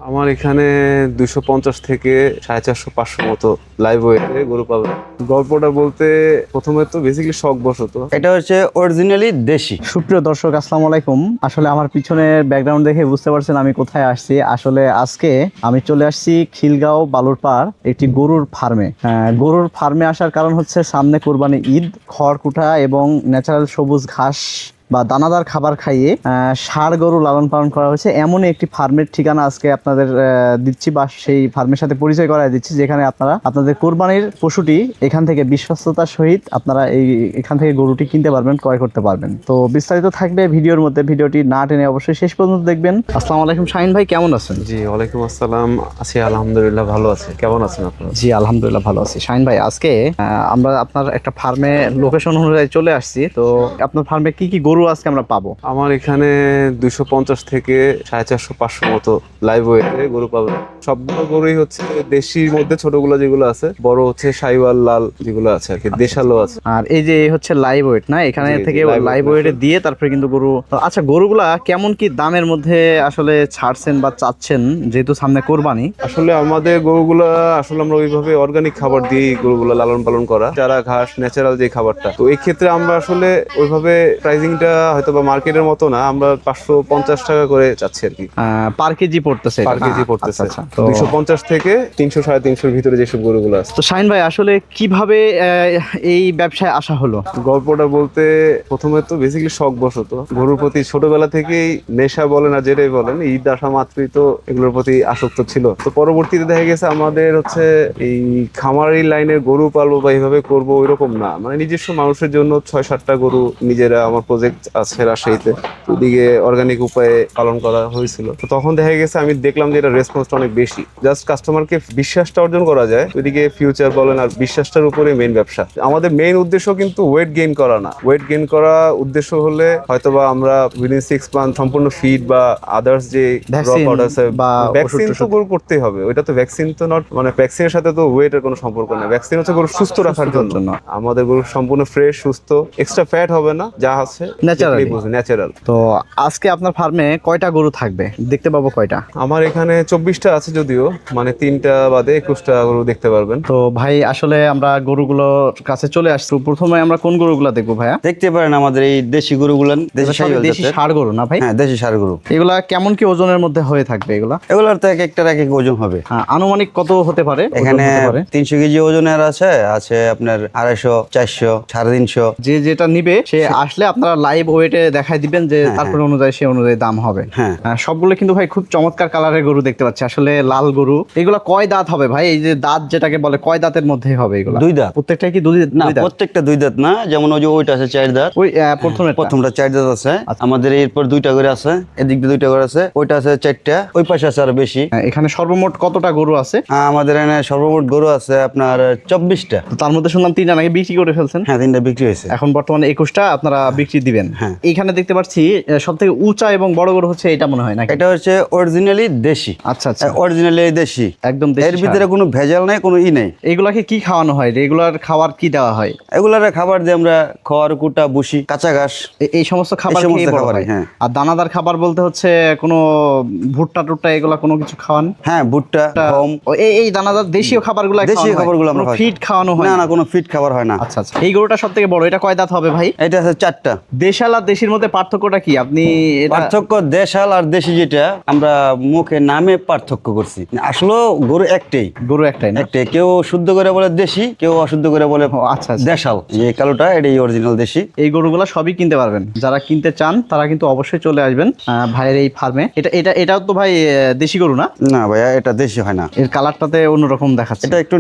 আমার এখানে 250 থেকে 450-500 মতো লাইভ ওয়েটে গরু পাবেন। গল্পটা বলতে প্রথমে তো বেসিক্যালি শখ বশত। এটা হচ্ছে অরিজিনালি দেশি। সুপ্রিয় দর্শক, আসসালামু আলাইকুম। আসলে আমার পিছনের ব্যাকগ্রাউন্ড দেখে বুঝতে পারছেন আমি কোথায় আসছি। আসলে আজকে আমি চলে আসছি খিলগাঁও বালুরপাড় একটি গরুর ফার্মে। গরুর ফার্মে আসার কারণ হচ্ছে সামনে কোরবানি ঈদ, খড়কুটা এবং ন্যাচারাল সবুজ ঘাস বা দানাদার খাবার খাইয়ে ষাঁড় গরু লালন পালন করা হয়েছে এমনই একটি ফার্মের ঠিকানা আজকে আপনাদের দিচ্ছি, বা সেই ফার্মের সাথে পরিচয় করায় দিচ্ছি, যেখানে আপনারা আপনাদের কোরবানির পশুটি এখান থেকে বিশ্বস্ততার সহিত আপনারা এখান থেকে গরুটি কিনতে পারবেন, ক্রয় করতে পারবেন। তো বিস্তারিত থাকবে ভিডিওর মধ্যে, ভিডিওটি না টেনে অবশ্যই শেষ পর্যন্ত দেখবেন। আসসালামু আলাইকুম শাহিন ভাই, কেমন আছেন? জি ওয়ালাইকুম আসসালাম। আছি আলহামদুলিল্লাহ, ভালো আছে। কেমন আছেন আপনারা? জি আলহামদুলিল্লাহ ভালো আছি। শাহিন ভাই, আজকে আমরা আপনার একটা ফার্মে লোকেশন অনুযায়ী চলে আসছি। তো আপনার ফার্মে কি কি গরু আজকে আমরা পাবো? আমার এখানে 250 থেকে 450-500 মতো লাইভ ওয়েটে গরু পাবেন। সবগুলো গরুই হচ্ছে দেশির মধ্যে ছোটগুলো যেগুলো আছে, বড় হচ্ছে শাহিওয়াল লাল যেগুলো আছে আর কি, দেশালও আছে। আর এই যে হচ্ছে লাইভ ওয়েট না, এখানে জি, জি, থেকে live লাইভ weight ওয়েটে দিয়ে তারপরে কিন্তু গরু। আচ্ছা, গরুগুলা কেমন কি দামের মধ্যে আসলে ছাড়ছেন বা চাচ্ছেন, যেহেতু সামনে কোরবানি? আসলে আমাদের গরুগুলা আসলে আমরা ওইভাবে অর্গানিক খাবার দিয়ে গরুগুলা লালন পালন করা, চারা ঘাস ন্যাচারাল যে খাবারটা, তো এই ক্ষেত্রে আমরা আসলে ওইভাবে প্রাইসিংটা হয়তো বা মার্কেটের মতো না, আমরা 550 টাকা করে চাচ্ছি আর কি। পার কেজি পড়তেছে পার কেজি পড়তেছে। আচ্ছা, তো 250 থেকে 300-350 ভিতরে যেসব গরুগুলো আছে। তো শাহিন ভাই, আসলে কিভাবে এই ব্যবসায় আসা হলো? গল্পটা বলতে প্রথমে তো বেসিক্যালি শখ বশত, গরুর প্রতি ছোটবেলা থেকেই নেশা বলেন আর যেটাই বলেন, ঈদ আসা মাত্রই তো এগুলোর প্রতি আসক্ত ছিল। তো পরবর্তীতে দেখা গেছে আমাদের হচ্ছে এই খামারি লাইনের গরু পালবো বা এইভাবে করবো ওইরকম না, মানে নিজস্ব মানুষের জন্য 6-7টা গরু নিজেরা, আমার প্রজেক্ট আছে রাজশাহীতে, ওদিকে অর্গানিক উপায়ে পালন করা হয়েছিল। তো তখন দেখা গেছে আমি দেখলাম যে এটা রেসপন্সটা অনেক বেশি, জাস্ট কাস্টমারকে বিশ্বাসটা অর্জন করা যায়, ওইদিকে ফিউচার বলেন আর বিশ্বাসটার উপরে মেইন ব্যবসা। আমাদের মেইন উদ্দেশ্য কিন্তু ওয়েট গেইন করা না। ওয়েট গেইন করা উদ্দেশ্য হলে হয়তোবা আমরা উইদিন 6 মান্থ সম্পূর্ণ ফিড বা আদার্স যে ভ্যাকসিন আছে বা ভ্যাকসিন তো গরু করতেই হবে। ওইটা তো ভ্যাকসিন তো নট, মানে ভ্যাকসিনের সাথে তো ওয়েটের কোনো সম্পর্ক নেই। ভ্যাকসিন হচ্ছে গরু সুস্থ রাখার জন্য। আমাদের গরু সম্পূর্ণ ফ্রেশ, সুস্থ, এক্সট্রা ফ্যাট হবে না, যা আছে ন্যাচারাল। তো আজকে আপনার ফার্মে কয়টা গরু থাকবে, দেখতে পাবো কয়টা? আমার এখানে 24টা আছে, যদিও মানে 3টা বাদে 21টা গরু দেখতে পারবেন। তো ভাই, আসলে আমরা গরুগুলোর কাছে চলে আসছি। প্রথমে আমরা কোন গরুগুলো দেখবো ভাইয়া? দেখতে পারেন আমাদের এই দেশি গরুগুলান, দেশি শাহিওয়াল দেশি জাতের। ষাঁড় গরু না ভাই? হ্যাঁ, দেশি ষাঁড় গরু। এগুলা কেমন কি ওজনের মধ্যে হয়ে থাকবে এগুলা? এগুলোর তো এক একটার এক এক ওজন হবে। আনুমানিক কত হতে পারে? এখানে ওজন হতে পারে? 300 কেজি ওজনের আছে আছে আপনার 250, 400, 350। যে যেটা নিবে সে আসলে আপনারা লাইভ ওয়েটে দেখাই দিবেন, যে তারপরে অনুযায়ী সে অনুযায়ী দাম হবে। হ্যাঁ। সবগুলো কিন্তু ভাই খুব চমৎকার কালারের গরু দেখতে পাচ্ছি, আসলে লাল গরু। এগুলা কয় দাঁত হবে ভাই? এই যে দাঁত যেটাকে বলে, কয় দাঁতের মধ্যে হবে এগুলা? 2 দাঁত। প্রত্যেকটাই কি দুই না, দাঁত? প্রত্যেকটা 2 দাঁত না, যেমন ওই যে ওইটা আছে 4 দাঁত। ওই প্রথমটা 4 দাঁত আছে। আমাদের এরপর 2টা করে আছে, এদিক দিয়ে 2টা করে আছে, ওইটা আছে 4টা, ওই পাশে আছে আরো বেশি। এখানে সর্বমোট কতটা গরু আছে? আমাদের এখানে সর্বমোট গরু আছে আপনার 24টা। তো তার মধ্যে শুনলাম 3টা নাকি বিক্রি করে ফেলছেন। হ্যাঁ, 3টা বিক্রি হয়েছে। এখন বর্তমানে 21টা আপনারা বিক্রি দিবেন। হ্যাঁ। এখানে দেখতে পাচ্ছি সব থেকে উঁচা এবং বড় গরু হচ্ছে এটা মনে হয় নাকি? এটা হচ্ছে অরিজিনালি দেশি। আচ্ছা আচ্ছা, অরিজিনালি দেশি, একদম দেশি এর ভিতরে কোনো ভেজাল নাই, কোনো নেই। এগুলাকে কি খাওয়ানো হয়? রেগুলার খাবার কি দেওয়া হয়? এগুলার খাবার দিয়ে আমরা খড়, কুটা, ভুসি, কাঁচা ঘাস, এই সমস্ত খাবার এই সমস্ত খেয়ে বড় খাবারই, হয়। হ্যাঁ। আর দানাদার খাবার বলতে হচ্ছে কোনো ভুট্টা টুট্টা এগুলা কোনো কিছু খাওয়ান? হ্যাঁ, ভুট্টা, গম। এই দানাদার দেশীয় খাবারগুলো দেশীয় খাবারগুলো আমরা খাই। ফিড খাওয়ানো হয় না না, কোনো ফিট খাবার হয় না। আচ্ছা আচ্ছা, এই গরুটা সব থেকে বড়, এটা কয় দাঁত হবে ভাই? এটা আছে 4টা। দেশাল আর দেশির মধ্যে পার্থক্যটা কি আপনি পার্থক্য দেশাল আর দেশি, যেটা আমরা মুখে নামে পার্থক্য করছি, আসলে গরু একটাই। গরু একটাই না? একটাই, কেউ শুদ্ধ করে বলে দেশি, কেউ অশুদ্ধ করে বলে আচ্ছা আচ্ছা, দেশাল। এই কালোটা এটাই অরিজিনাল দেশি। এই গরুগুলো সবই কিনতে পারবেন, যারা কিনতে চান তারা কিন্তু অবশ্যই চলে আসবেন ভাইয়ের এই ফার্মে। এটাও তো ভাই দেশি গরু না? না ভাইয়া, এটা দেশি হয় না। এর কালারটাতে অন্যরকম দেখাচ্ছে। এটা একটু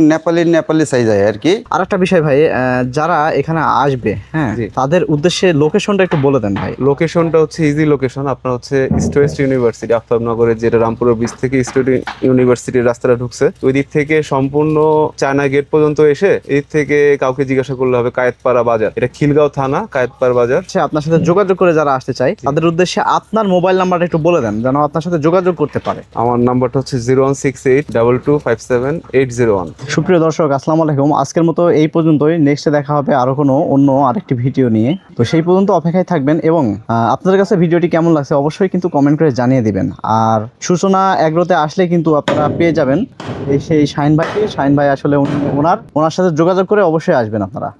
নেপালি সাইজ হয় আর কি। আর একটা বিষয় ভাই, যারা এখানে আসবে, হ্যাঁ, জি। তাদের উদ্দেশ্যে লোকেশনটা একটু বলে দেন ভাই। লোকেশনটা হচ্ছে ইজি লোকেশন। আপনার হচ্ছে ইস্ট ওয়েস্ট ইউনিভার্সিটি আফতাবনগরের, যেটা রামপুরের ব্রিজ থেকে ইস্ট ইউনিভার্সিটির রাস্তাটা ঢুকছে, ওই দিক থেকে সম্পূর্ণ চায়না গেট পর্যন্ত এসে এর থেকে কাউকে জিজ্ঞাসা করলে হবে কায়েতপাড়া বাজার। এটা খিলগাঁও থানা, কায়েতপাড়া বাজার। আচ্ছা, আপনার সাথে যোগাযোগ করে যারা আসতে চায় তাদের উদ্দেশ্যে আপনার মোবাইল নাম্বারটা একটু বলে দেন, যেন আপনার সাথে যোগাযোগ করতে পারে। আমার নাম্বারটা হচ্ছে 01682257801। সুপ্রিয় দর্শক, আসসালামু আলাইকুম। আজকের মতো এই পর্যন্তই। নেক্সটে দেখা হবে আরো কোনো অন্য আরেকটি ভিডিও নিয়ে। তো সেই পর্যন্ত অপেক্ষা অপেক্ষায় থাকবেন এবং আপনাদের কাছে ভিডিওটি কেমন লাগছে অবশ্যই কিন্তু কমেন্ট করে জানিয়ে দিবেন। আর সূচনা এগ্রোতে আসলে কিন্তু আপনারা পেয়ে যাবেন এই সেই শাহিন ভাইকে। শাহিন ভাই আসলে ওনার সাথে যোগাযোগ করে অবশ্যই আসবেন আপনারা।